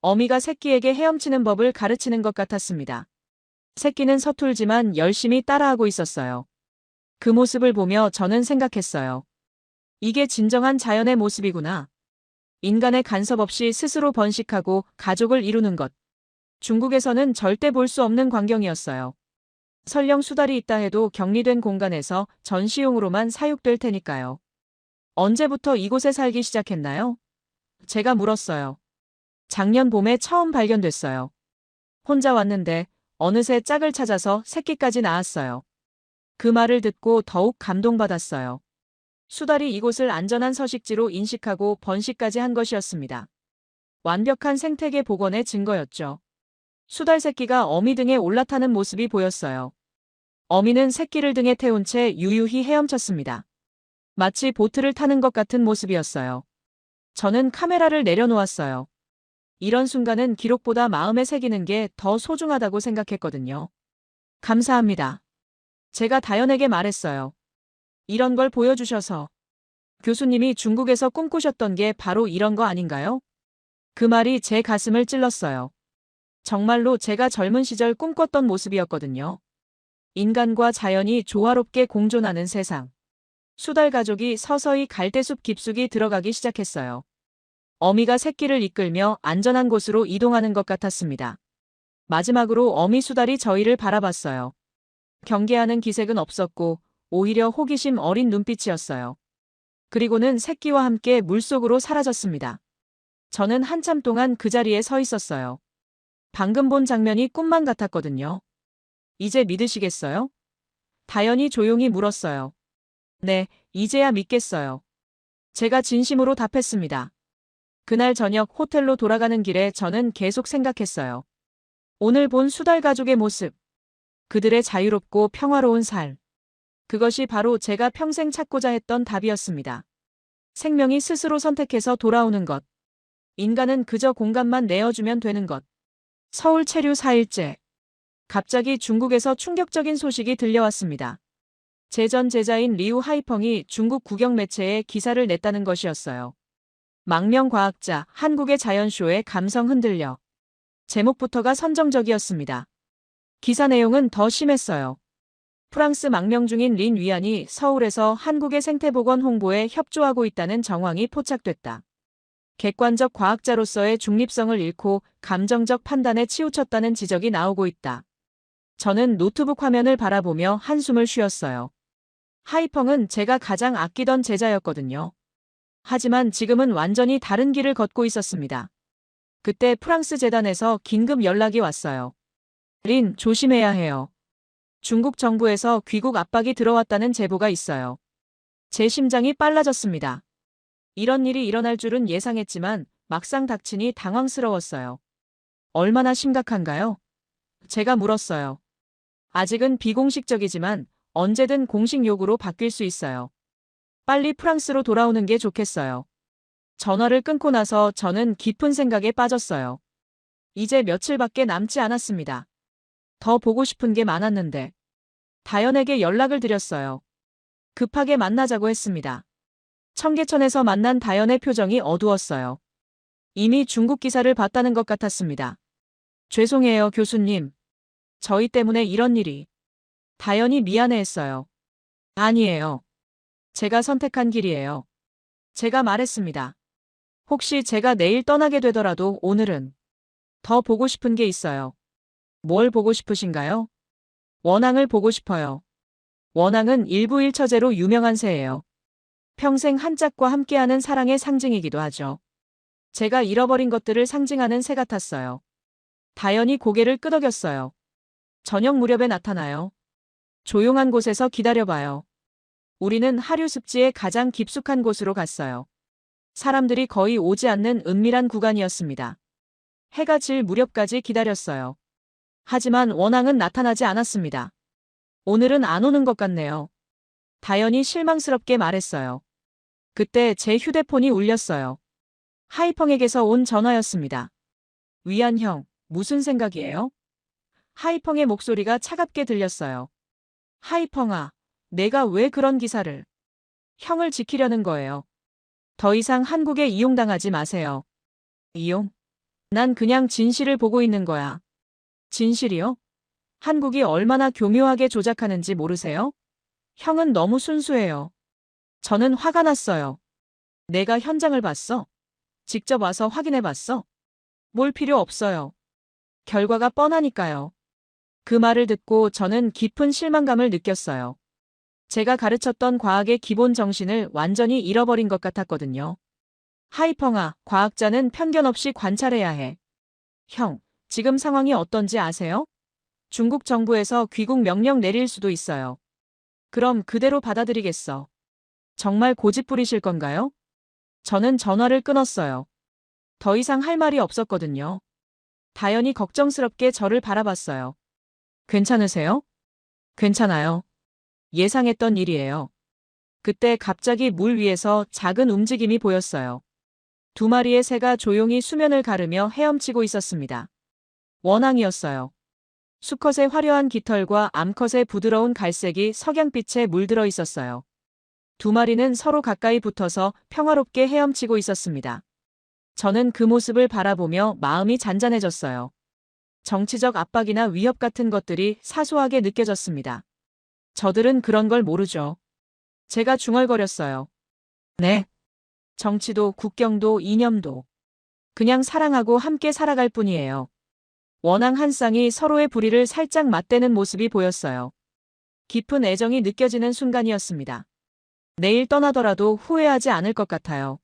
어미가 새끼에게 헤엄치는 법을 가르치는 것 같았습니다. 새끼는 서툴지만 열심히 따라하고 있었어요. 그 모습을 보며 저는 생각했어요. 이게 진정한 자연의 모습이구나. 인간의 간섭 없이 스스로 번식하고 가족을 이루는 것. 중국에서는 절대 볼 수 없는 광경이었어요. 설령 수달이 있다 해도 격리된 공간에서 전시용으로만 사육될 테니까요. 언제부터 이곳에 살기 시작했나요? 제가 물었어요. 작년 봄에 처음 발견됐어요. 혼자 왔는데 어느새 짝을 찾아서 새끼까지 낳았어요. 그 말을 듣고 더욱 감동받았어요. 수달이 이곳을 안전한 서식지로 인식하고 번식까지 한 것이었습니다. 완벽한 생태계 복원의 증거였죠. 수달 새끼가 어미 등에 올라타는 모습이 보였어요. 어미는 새끼를 등에 태운 채 유유히 헤엄쳤습니다. 마치 보트를 타는 것 같은 모습이었어요. 저는 카메라를 내려놓았어요. 이런 순간은 기록보다 마음에 새기는 게 더 소중하다고 생각했거든요. 감사합니다. 제가 다연에게 말했어요. 이런 걸 보여주셔서. 교수님이 중국에서 꿈꾸셨던 게 바로 이런 거 아닌가요? 그 말이 제 가슴을 찔렀어요. 정말로 제가 젊은 시절 꿈꿨던 모습이었거든요. 인간과 자연이 조화롭게 공존하는 세상. 수달 가족이 서서히 갈대숲 깊숙이 들어가기 시작했어요. 어미가 새끼를 이끌며 안전한 곳으로 이동하는 것 같았습니다. 마지막으로 어미 수달이 저희를 바라봤어요. 경계하는 기색은 없었고 오히려 호기심 어린 눈빛이었어요. 그리고는 새끼와 함께 물속으로 사라졌습니다. 저는 한참 동안 그 자리에 서 있었어요. 방금 본 장면이 꿈만 같았거든요. 이제 믿으시겠어요? 다연이 조용히 물었어요. 네, 이제야 믿겠어요. 제가 진심으로 답했습니다. 그날 저녁 호텔로 돌아가는 길에 저는 계속 생각했어요. 오늘 본 수달 가족의 모습. 그들의 자유롭고 평화로운 삶. 그것이 바로 제가 평생 찾고자 했던 답이었습니다. 생명이 스스로 선택해서 돌아오는 것. 인간은 그저 공간만 내어주면 되는 것. 서울 체류 4일째. 갑자기 중국에서 충격적인 소식이 들려왔습니다. 제 전 제자인 리우 하이펑이 중국 국영 매체에 기사를 냈다는 것이었어요. 망명과학자 한국의 자연쇼에 감성 흔들려. 제목부터가 선정적이었습니다. 기사 내용은 더 심했어요. 프랑스 망명 중인 린 위안이 서울에서 한국의 생태복원 홍보에 협조하고 있다는 정황이 포착됐다. 객관적 과학자로서의 중립성을 잃고 감정적 판단에 치우쳤다는 지적이 나오고 있다. 저는 노트북 화면을 바라보며 한숨을 쉬었어요. 하이펑은 제가 가장 아끼던 제자였거든요. 하지만 지금은 완전히 다른 길을 걷고 있었습니다. 그때 프랑스 재단에서 긴급 연락이 왔어요. 린, 조심해야 해요. 중국 정부에서 귀국 압박이 들어왔다는 제보가 있어요. 제 심장이 빨라졌습니다. 이런 일이 일어날 줄은 예상했지만 막상 닥치니 당황스러웠어요. 얼마나 심각한가요? 제가 물었어요. 아직은 비공식적이지만 언제든 공식 요구로 바뀔 수 있어요. 빨리 프랑스로 돌아오는 게 좋겠어요. 전화를 끊고 나서 저는 깊은 생각에 빠졌어요. 이제 며칠밖에 남지 않았습니다. 더 보고 싶은 게 많았는데 다연에게 연락을 드렸어요. 급하게 만나자고 했습니다. 청계천에서 만난 다연의 표정이 어두웠어요. 이미 중국 기사를 봤다는 것 같았습니다. 죄송해요, 교수님. 저희 때문에 이런 일이. 다연이 미안해했어요. 아니에요. 제가 선택한 길이에요. 제가 말했습니다. 혹시 제가 내일 떠나게 되더라도 오늘은 더 보고 싶은 게 있어요. 뭘 보고 싶으신가요? 원앙을 보고 싶어요. 원앙은 일부일처제로 유명한 새예요. 평생 한 짝과 함께하는 사랑의 상징이기도 하죠. 제가 잃어버린 것들을 상징하는 새 같았어요. 다연이 고개를 끄덕였어요. 저녁 무렵에 나타나요. 조용한 곳에서 기다려봐요. 우리는 하류 습지의 가장 깊숙한 곳으로 갔어요. 사람들이 거의 오지 않는 은밀한 구간이었습니다. 해가 질 무렵까지 기다렸어요. 하지만 원앙은 나타나지 않았습니다. 오늘은 안 오는 것 같네요. 다연이 실망스럽게 말했어요. 그때 제 휴대폰이 울렸어요. 하이펑에게서 온 전화였습니다. 위안 형, 무슨 생각이에요? 하이펑의 목소리가 차갑게 들렸어요. 하이펑아, 내가 왜 그런 기사를? 형을 지키려는 거예요. 더 이상 한국에 이용당하지 마세요. 이용? 난 그냥 진실을 보고 있는 거야. 진실이요? 한국이 얼마나 교묘하게 조작하는지 모르세요? 형은 너무 순수해요. 저는 화가 났어요. 내가 현장을 봤어? 직접 와서 확인해 봤어? 뭘 필요 없어요. 결과가 뻔하니까요. 그 말을 듣고 저는 깊은 실망감을 느꼈어요. 제가 가르쳤던 과학의 기본 정신을 완전히 잃어버린 것 같았거든요. 하이펑아, 과학자는 편견 없이 관찰해야 해. 형, 지금 상황이 어떤지 아세요? 중국 정부에서 귀국 명령 내릴 수도 있어요. 그럼 그대로 받아들이겠어. 정말 고집 부리실 건가요? 저는 전화를 끊었어요. 더 이상 할 말이 없었거든요. 다연이 걱정스럽게 저를 바라봤어요. 괜찮으세요? 괜찮아요. 예상했던 일이에요. 그때 갑자기 물 위에서 작은 움직임이 보였어요. 두 마리의 새가 조용히 수면을 가르며 헤엄치고 있었습니다. 원앙이었어요. 수컷의 화려한 깃털과 암컷의 부드러운 갈색이 석양빛에 물들어 있었어요. 두 마리는 서로 가까이 붙어서 평화롭게 헤엄치고 있었습니다. 저는 그 모습을 바라보며 마음이 잔잔해졌어요. 정치적 압박이나 위협 같은 것들이 사소하게 느껴졌습니다. 저들은 그런 걸 모르죠. 제가 중얼거렸어요. 네. 정치도 국경도 이념도 그냥 사랑하고 함께 살아갈 뿐이에요. 원앙 한 쌍이 서로의 부리를 살짝 맞대는 모습이 보였어요. 깊은 애정이 느껴지는 순간이었습니다. 내일 떠나더라도 후회하지 않을 것 같아요.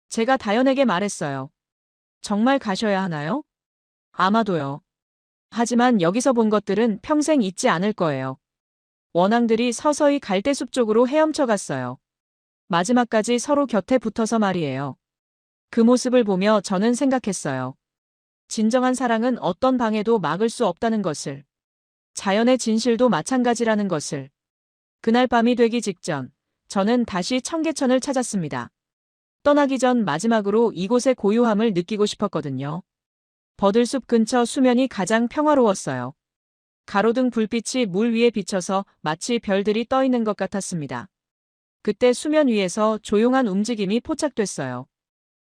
제가 다연에게 말했어요. 정말 가셔야 하나요? 아마도요. 하지만 여기서 본 것들은 평생 잊지 않을 거예요. 원앙들이 서서히 갈대숲 쪽으로 헤엄쳐 갔어요. 마지막까지 서로 곁에 붙어서 말이에요. 그 모습을 보며 저는 생각했어요. 진정한 사랑은 어떤 방해도 막을 수 없다는 것을. 자연의 진실도 마찬가지라는 것을. 그날 밤이 되기 직전, 저는 다시 청계천을 찾았습니다. 떠나기 전 마지막으로 이곳의 고요함을 느끼고 싶었거든요. 버들숲 근처 수면이 가장 평화로웠어요. 가로등 불빛이 물 위에 비쳐서 마치 별들이 떠 있는 것 같았습니다. 그때 수면 위에서 조용한 움직임이 포착됐어요.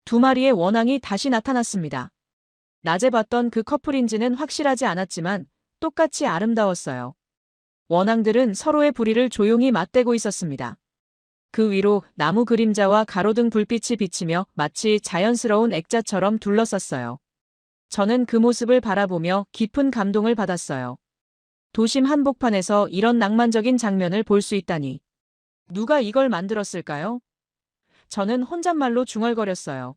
두 마리의 원앙이 다시 나타났습니다. 낮에 봤던 그 커플인지는 확실하지 않았지만 똑같이 아름다웠어요. 원앙들은 서로의 부리를 조용히 맞대고 있었습니다. 그 위로 나무 그림자와 가로등 불빛이 비치며 마치 자연스러운 액자처럼 둘러쌌어요. 저는 그 모습을 바라보며 깊은 감동을 받았어요. 도심 한복판에서 이런 낭만적인 장면을 볼 수 있다니. 누가 이걸 만들었을까요? 저는 혼잣말로 중얼거렸어요.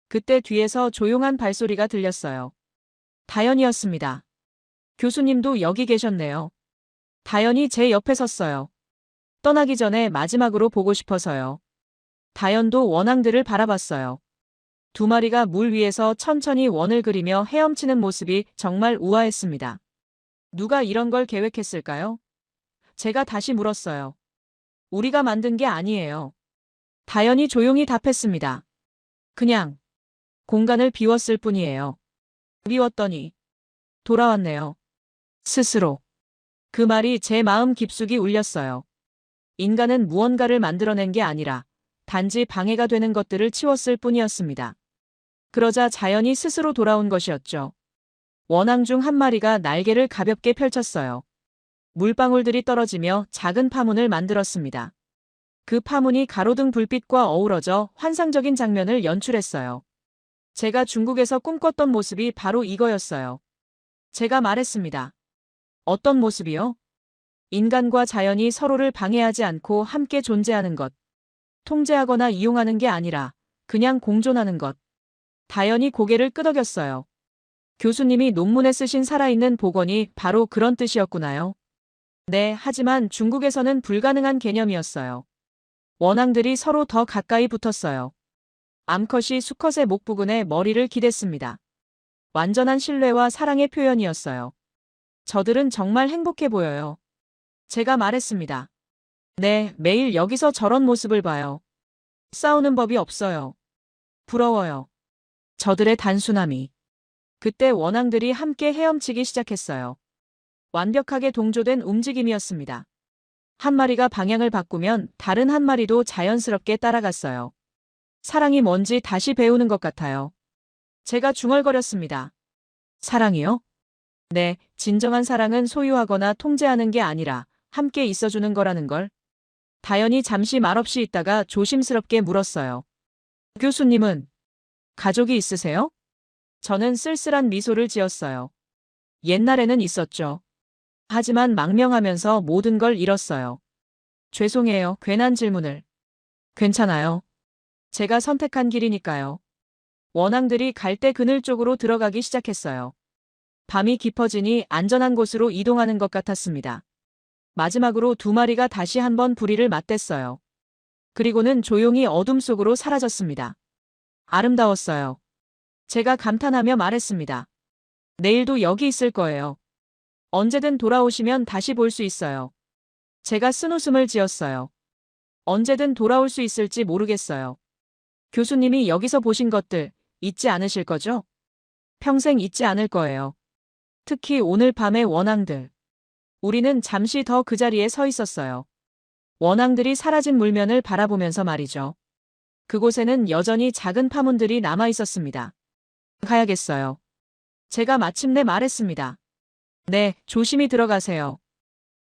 그때 뒤에서 조용한 발소리가 들렸어요. 다연이었습니다. 교수님도 여기 계셨네요. 다연이 제 옆에 섰어요. 떠나기 전에 마지막으로 보고 싶어서요. 다연도 원앙들을 바라봤어요. 두 마리가 물 위에서 천천히 원을 그리며 헤엄치는 모습이 정말 우아했습니다. 누가 이런 걸 계획했을까요? 제가 다시 물었어요. 우리가 만든 게 아니에요. 다연이 조용히 답했습니다. 그냥 공간을 비웠을 뿐이에요. 비웠더니 돌아왔네요. 스스로. 그 말이 제 마음 깊숙이 울렸어요. 인간은 무언가를 만들어낸 게 아니라 단지 방해가 되는 것들을 치웠을 뿐이었습니다. 그러자 자연이 스스로 돌아온 것이었죠. 원앙 중 한 마리가 날개를 가볍게 펼쳤어요. 물방울들이 떨어지며 작은 파문을 만들었습니다. 그 파문이 가로등 불빛과 어우러져 환상적인 장면을 연출했어요. 제가 중국에서 꿈꿨던 모습이 바로 이거였어요. 제가 말했습니다. 어떤 모습이요? 인간과 자연이 서로를 방해하지 않고 함께 존재하는 것. 통제하거나 이용하는 게 아니라 그냥 공존하는 것. 다연이 고개를 끄덕였어요. 교수님이 논문에 쓰신 살아있는 복원이 바로 그런 뜻이었구나요. 네, 하지만 중국에서는 불가능한 개념이었어요. 원앙들이 서로 더 가까이 붙었어요. 암컷이 수컷의 목 부근에 머리를 기댔습니다. 완전한 신뢰와 사랑의 표현이었어요. 저들은 정말 행복해 보여요. 제가 말했습니다. 네, 매일 여기서 저런 모습을 봐요. 싸우는 법이 없어요. 부러워요. 저들의 단순함이. 그때 원앙들이 함께 헤엄치기 시작했어요. 완벽하게 동조된 움직임이었습니다. 한 마리가 방향을 바꾸면 다른 한 마리도 자연스럽게 따라갔어요. 사랑이 뭔지 다시 배우는 것 같아요. 제가 중얼거렸습니다. 사랑이요? 네, 진정한 사랑은 소유하거나 통제하는 게 아니라 함께 있어주는 거라는 걸. 다연이 잠시 말없이 있다가 조심스럽게 물었어요. 교수님은 가족이 있으세요? 저는 쓸쓸한 미소를 지었어요. 옛날에는 있었죠. 하지만 망명하면서 모든 걸 잃었어요. 죄송해요, 괜한 질문을. 괜찮아요. 제가 선택한 길이니까요. 원앙들이 갈대 그늘 쪽으로 들어가기 시작했어요. 밤이 깊어지니 안전한 곳으로 이동하는 것 같았습니다. 마지막으로 두 마리가 다시 한번 부리를 맞댔어요. 그리고는 조용히 어둠 속으로 사라졌습니다. 아름다웠어요. 제가 감탄하며 말했습니다. 내일도 여기 있을 거예요. 언제든 돌아오시면 다시 볼 수 있어요. 제가 쓴웃음을 지었어요. 언제든 돌아올 수 있을지 모르겠어요. 교수님이 여기서 보신 것들 잊지 않으실 거죠? 평생 잊지 않을 거예요. 특히 오늘 밤의 원앙들. 우리는 잠시 더 그 자리에 서 있었어요. 원앙들이 사라진 물면을 바라보면서 말이죠. 그곳에는 여전히 작은 파문들이 남아 있었습니다. 가야겠어요. 제가 마침내 말했습니다. 네, 조심히 들어가세요.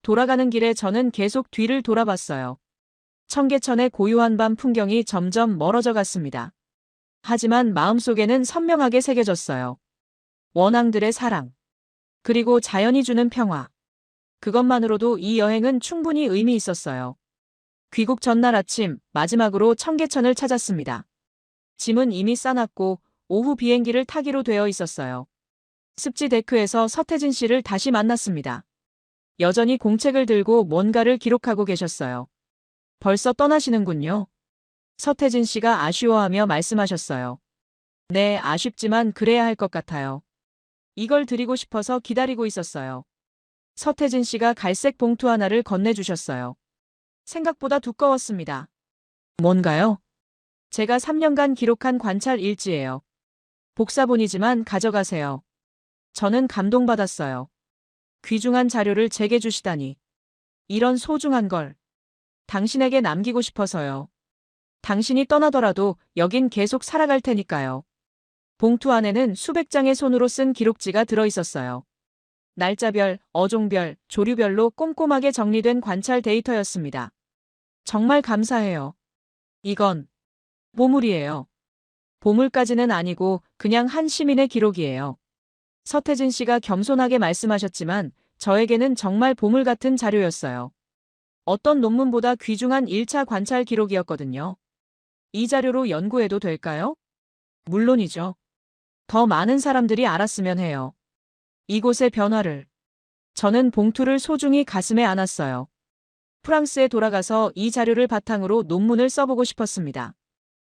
돌아가는 길에 저는 계속 뒤를 돌아봤어요. 청계천의 고요한 밤 풍경이 점점 멀어져 갔습니다. 하지만 마음속에는 선명하게 새겨졌어요. 원앙들의 사랑. 그리고 자연이 주는 평화. 그것만으로도 이 여행은 충분히 의미 있었어요. 귀국 전날 아침 마지막으로 청계천을 찾았습니다. 짐은 이미 싸놨고 오후 비행기를 타기로 되어 있었어요. 습지 데크에서 서태진 씨를 다시 만났습니다. 여전히 공책을 들고 뭔가를 기록하고 계셨어요. 벌써 떠나시는군요. 서태진 씨가 아쉬워하며 말씀하셨어요. 네, 아쉽지만 그래야 할 것 같아요. 이걸 드리고 싶어서 기다리고 있었어요. 서태진 씨가 갈색 봉투 하나를 건네주셨어요. 생각보다 두꺼웠습니다. 뭔가요? 제가 3년간 기록한 관찰 일지예요. 복사본이지만 가져가세요. 저는 감동받았어요. 귀중한 자료를 제게 주시다니. 이런 소중한 걸 당신에게 남기고 싶어서요. 당신이 떠나더라도 여긴 계속 살아갈 테니까요. 봉투 안에는 수백 장의 손으로 쓴 기록지가 들어있었어요. 날짜별, 어종별, 조류별로 꼼꼼하게 정리된 관찰 데이터였습니다. 정말 감사해요. 이건 보물이에요. 보물까지는 아니고 그냥 한 시민의 기록이에요. 서태진 씨가 겸손하게 말씀하셨지만 저에게는 정말 보물 같은 자료였어요. 어떤 논문보다 귀중한 1차 관찰 기록이었거든요. 이 자료로 연구해도 될까요? 물론이죠. 더 많은 사람들이 알았으면 해요. 이곳의 변화를. 저는 봉투를 소중히 가슴에 안았어요. 프랑스에 돌아가서 이 자료를 바탕으로 논문을 써보고 싶었습니다.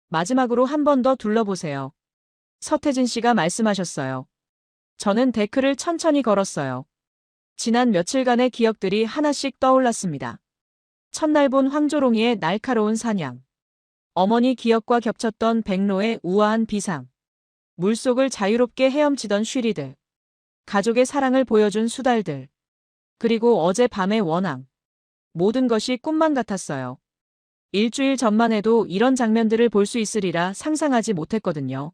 마지막으로 한 번 더 둘러보세요. 서태진 씨가 말씀하셨어요. 저는 데크를 천천히 걸었어요. 지난 며칠간의 기억들이 하나씩 떠올랐습니다. 첫날 본 황조롱이의 날카로운 사냥. 어머니 기억과 겹쳤던 백로의 우아한 비상. 물속을 자유롭게 헤엄치던 쉬리들. 가족의 사랑을 보여준 수달들. 그리고 어제 밤의 원앙. 모든 것이 꿈만 같았어요. 일주일 전만 해도 이런 장면들을 볼 수 있으리라 상상하지 못했거든요.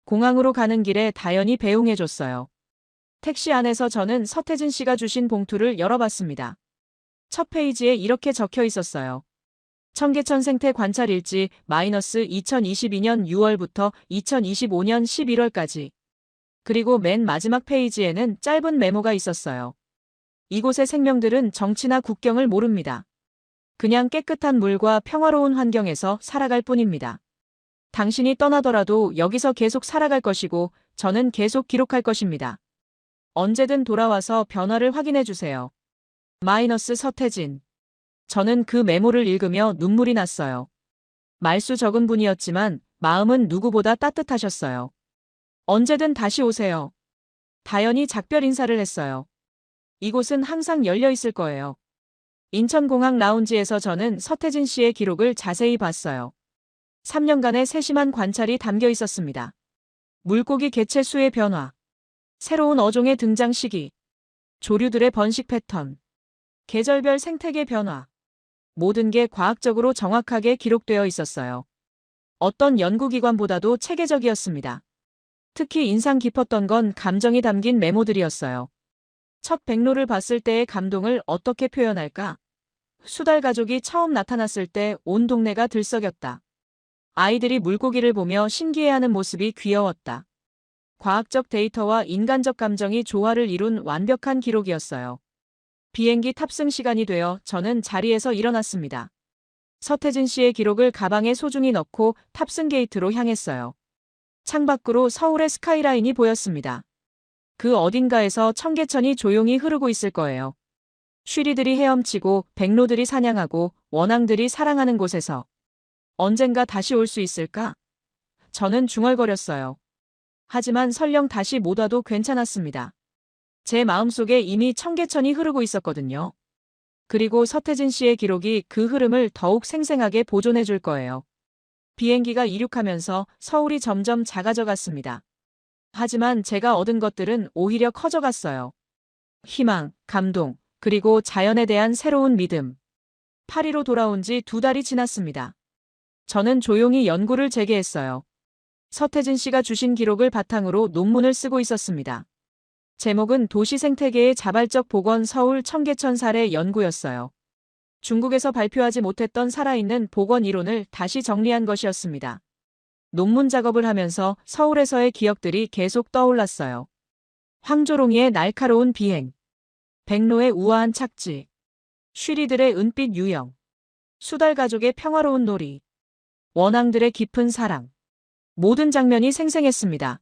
공항으로 가는 길에 다연이 배웅해줬어요. 택시 안에서 저는 서태진 씨가 주신 봉투를 열어봤습니다. 첫 페이지에 이렇게 적혀 있었어요. 청계천 생태 관찰 일지 -2022년 6월부터 2025년 11월까지. 그리고 맨 마지막 페이지에는 짧은 메모가 있었어요. 이곳의 생명들은 정치나 국경을 모릅니다. 그냥 깨끗한 물과 평화로운 환경에서 살아갈 뿐입니다. 당신이 떠나더라도 여기서 계속 살아갈 것이고 저는 계속 기록할 것입니다. 언제든 돌아와서 변화를 확인해 주세요. 서태진. 저는 그 메모를 읽으며 눈물이 났어요. 말수 적은 분이었지만 마음은 누구보다 따뜻하셨어요. 언제든 다시 오세요. 다연이 작별 인사를 했어요. 이곳은 항상 열려 있을 거예요. 인천공항 라운지에서 저는 서태진 씨의 기록을 자세히 봤어요. 3년간의 세심한 관찰이 담겨 있었습니다. 물고기 개체 수의 변화, 새로운 어종의 등장 시기, 조류들의 번식 패턴, 계절별 생태계 변화. 모든 게 과학적으로 정확하게 기록되어 있었어요. 어떤 연구기관보다도 체계적이었습니다. 특히 인상 깊었던 건 감정이 담긴 메모들이었어요. 첫 백로를 봤을 때의 감동을 어떻게 표현할까? 수달 가족이 처음 나타났을 때 온 동네가 들썩였다. 아이들이 물고기를 보며 신기해하는 모습이 귀여웠다. 과학적 데이터와 인간적 감정이 조화를 이룬 완벽한 기록이었어요. 비행기 탑승 시간이 되어 저는 자리에서 일어났습니다. 서태진 씨의 기록을 가방에 소중히 넣고 탑승 게이트로 향했어요. 창밖으로 서울의 스카이라인이 보였습니다. 그 어딘가에서 청계천이 조용히 흐르고 있을 거예요. 쉬리들이 헤엄치고 백로들이 사냥하고 원앙들이 사랑하는 곳에서 언젠가 다시 올 수 있을까? 저는 중얼거렸어요. 하지만 설령 다시 못 와도 괜찮았습니다. 제 마음속에 이미 청계천이 흐르고 있었거든요. 그리고 서태진 씨의 기록이 그 흐름을 더욱 생생하게 보존해 줄 거예요. 비행기가 이륙하면서 서울이 점점 작아져 갔습니다. 하지만 제가 얻은 것들은 오히려 커져갔어요. 희망, 감동, 그리고 자연에 대한 새로운 믿음. 파리로 돌아온 지 2달이 지났습니다. 저는 조용히 연구를 재개했어요. 서태진 씨가 주신 기록을 바탕으로 논문을 쓰고 있었습니다. 제목은 도시 생태계의 자발적 복원 서울 청계천 사례 연구였어요. 중국에서 발표하지 못했던 살아있는 복원 이론을 다시 정리한 것이었습니다. 논문 작업을 하면서 서울에서의 기억들이 계속 떠올랐어요. 황조롱이의 날카로운 비행, 백로의 우아한 착지, 쉬리들의 은빛 유형, 수달 가족의 평화로운 놀이, 원앙들의 깊은 사랑. 모든 장면이 생생했습니다.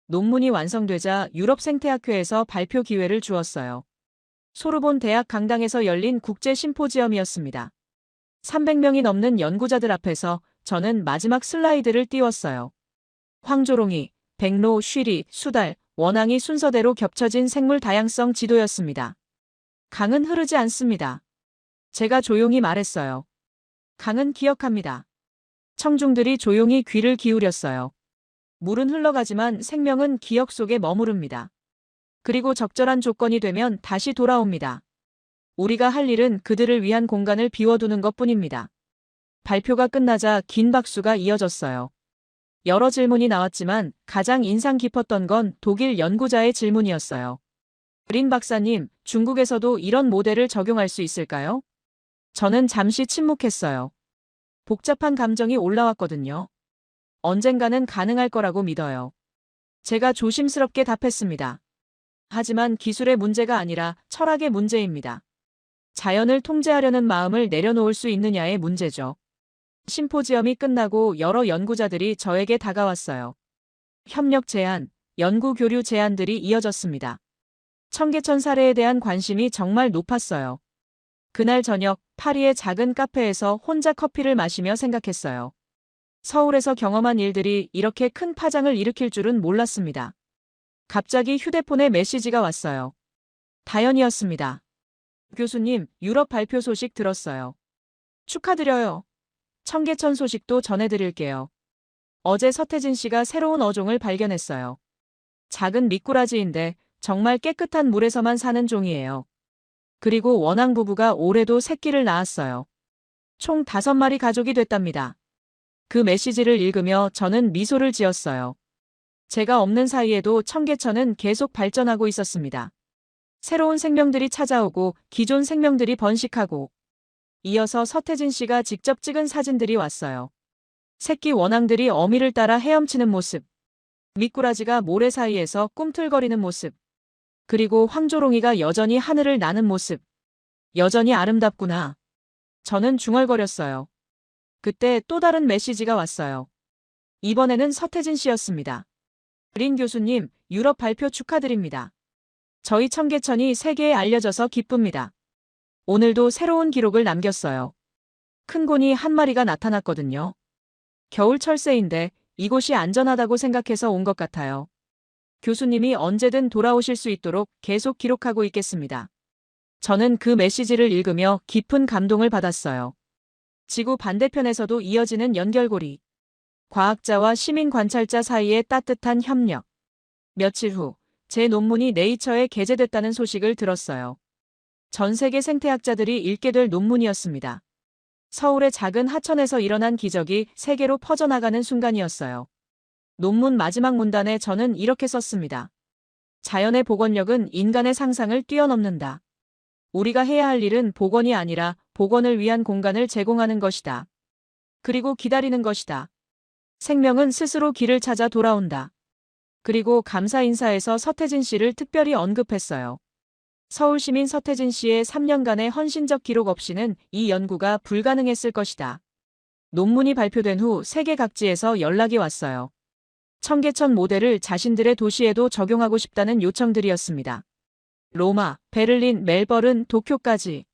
논문이 완성되자 유럽 생태학회에서 발표 기회를 주었어요. 소르본 대학 강당에서 열린 국제 심포지엄이었습니다. 300명이 넘는 연구자들 앞에서 저는 마지막 슬라이드를 띄웠어요. 황조롱이, 백로, 쉬리, 수달, 원앙이 순서대로 겹쳐진 생물 다양성 지도였습니다. 강은 흐르지 않습니다. 제가 조용히 말했어요. 강은 기억합니다. 청중들이 조용히 귀를 기울였어요. 물은 흘러가지만 생명은 기억 속에 머무릅니다. 그리고 적절한 조건이 되면 다시 돌아옵니다. 우리가 할 일은 그들을 위한 공간을 비워두는 것뿐입니다. 발표가 끝나자 긴 박수가 이어졌어요. 여러 질문이 나왔지만 가장 인상 깊었던 건 독일 연구자의 질문이었어요. 린 박사님, 중국에서도 이런 모델을 적용할 수 있을까요? 저는 잠시 침묵했어요. 복잡한 감정이 올라왔거든요. 언젠가는 가능할 거라고 믿어요. 제가 조심스럽게 답했습니다. 하지만 기술의 문제가 아니라 철학의 문제입니다. 자연을 통제하려는 마음을 내려놓을 수 있느냐의 문제죠. 심포지엄이 끝나고 여러 연구자들이 저에게 다가왔어요. 협력 제안, 연구 교류 제안들이 이어졌습니다. 청계천 사례에 대한 관심이 정말 높았어요. 그날 저녁 파리의 작은 카페에서 혼자 커피를 마시며 생각했어요. 서울에서 경험한 일들이 이렇게 큰 파장을 일으킬 줄은 몰랐습니다. 갑자기 휴대폰에 메시지가 왔어요. 다연이었습니다. 교수님, 유럽 발표 소식 들었어요. 축하드려요. 청계천 소식도 전해드릴게요. 어제 서태진 씨가 새로운 어종을 발견했어요. 작은 미꾸라지인데 정말 깨끗한 물에서만 사는 종이에요. 그리고 원앙 부부가 올해도 새끼를 낳았어요. 총 5마리 가족이 됐답니다. 그 메시지를 읽으며 저는 미소를 지었어요. 제가 없는 사이에도 청계천은 계속 발전하고 있었습니다. 새로운 생명들이 찾아오고 기존 생명들이 번식하고 이어서 서태진 씨가 직접 찍은 사진들이 왔어요. 새끼 원앙들이 어미를 따라 헤엄치는 모습, 미꾸라지가 모래 사이에서 꿈틀거리는 모습, 그리고 황조롱이가 여전히 하늘을 나는 모습. 여전히 아름답구나. 저는 중얼거렸어요. 그때 또 다른 메시지가 왔어요. 이번에는 서태진 씨였습니다. 린 교수님, 유럽 발표 축하드립니다. 저희 청계천이 세계에 알려져서 기쁩니다. 오늘도 새로운 기록을 남겼어요. 큰 곤이 한 마리가 나타났거든요. 겨울 철새인데 이곳이 안전하다고 생각해서 온 것 같아요. 교수님이 언제든 돌아오실 수 있도록 계속 기록하고 있겠습니다. 저는 그 메시지를 읽으며 깊은 감동을 받았어요. 지구 반대편에서도 이어지는 연결고리. 과학자와 시민 관찰자 사이의 따뜻한 협력. 며칠 후, 제 논문이 네이처에 게재됐다는 소식을 들었어요. 전 세계 생태학자들이 읽게 될 논문이었습니다. 서울의 작은 하천에서 일어난 기적이 세계로 퍼져나가는 순간이었어요. 논문 마지막 문단에 저는 이렇게 썼습니다. 자연의 복원력은 인간의 상상을 뛰어넘는다. 우리가 해야 할 일은 복원이 아니라 복원을 위한 공간을 제공하는 것이다. 그리고 기다리는 것이다. 생명은 스스로 길을 찾아 돌아온다. 그리고 감사 인사에서 서태진 씨를 특별히 언급했어요. 서울시민 서태진 씨의 3년간의 헌신적 기록 없이는 이 연구가 불가능했을 것이다. 논문이 발표된 후 세계 각지에서 연락이 왔어요. 청계천 모델을 자신들의 도시에도 적용하고 싶다는 요청들이었습니다. 로마, 베를린, 멜버른, 도쿄까지.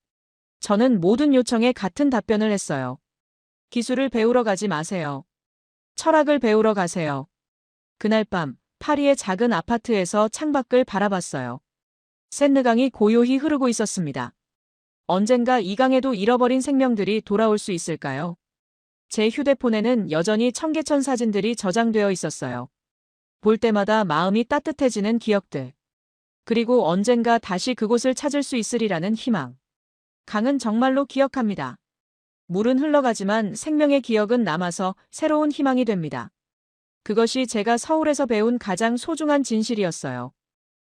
저는 모든 요청에 같은 답변을 했어요. 기술을 배우러 가지 마세요. 철학을 배우러 가세요. 그날 밤, 파리의 작은 아파트에서 창밖을 바라봤어요. 센느강이 고요히 흐르고 있었습니다. 언젠가 이 강에도 잃어버린 생명들이 돌아올 수 있을까요? 제 휴대폰에는 여전히 청계천 사진들이 저장되어 있었어요. 볼 때마다 마음이 따뜻해지는 기억들. 그리고 언젠가 다시 그곳을 찾을 수 있으리라는 희망. 강은 정말로 기억합니다. 물은 흘러가지만 생명의 기억은 남아서 새로운 희망이 됩니다. 그것이 제가 서울에서 배운 가장 소중한 진실이었어요.